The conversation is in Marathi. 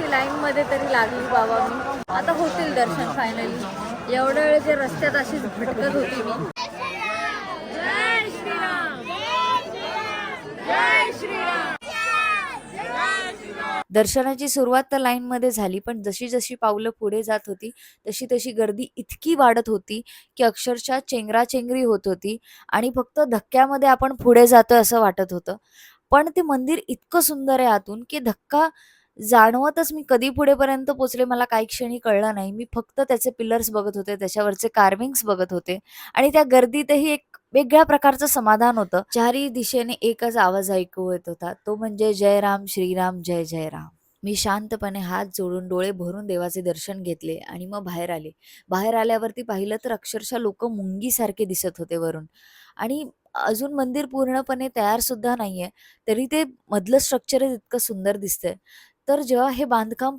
दर्शनाची लाईन मध्ये तरी लागली बाबा मी. आता होतील दर्शन फायनली. एवढ्या वेळ जे रस्त्यात अशीच भटकत होती मी. जय श्रीराम, जय श्रीराम. दर्शनाची सुरुवात तर लाईन मध्ये झाली, पण जशी जशी पावलं पुढे जात होती तशी तशी गर्दी इतकी वाढत होती की अक्षरशः चेंगराचेंगरी होत होती आणि फक्त धक्क्यामध्ये आपण पुढे जातोय असं वाटत होतं. पण ते मंदिर इतकं सुंदर आहे आतून की धक्का जाणवतच मी कधी पुढेपर्यंत पोचले मला काही क्षणी कळलं नाही. मी फक्त त्याचे पिलर्स बघत होते, त्याच्यावरचे कार्विंग्स बघत होते आणि त्या गर्दीतही एक वेगळ्या प्रकारचं समाधान होतं. चारही दिशेने एकच आवाज ऐकू येत होता, तो म्हणजे जय राम श्रीराम जय जय राम. मी शांतपणे हात जोडून डोळे भरून देवाचे दर्शन घेतले आणि मग बाहेर आले. बाहेर आल्यावरती पाहिलं तर अक्षरशः लोक मुंगीसारखे दिसत होते वरून. आणि अजून मंदिर पूर्णपणे तयार सुद्धा नाहीये, तरी ते मधलं स्ट्रक्चर इतकं सुंदर दिसतंय. तर जेव्हा हे बांधकाम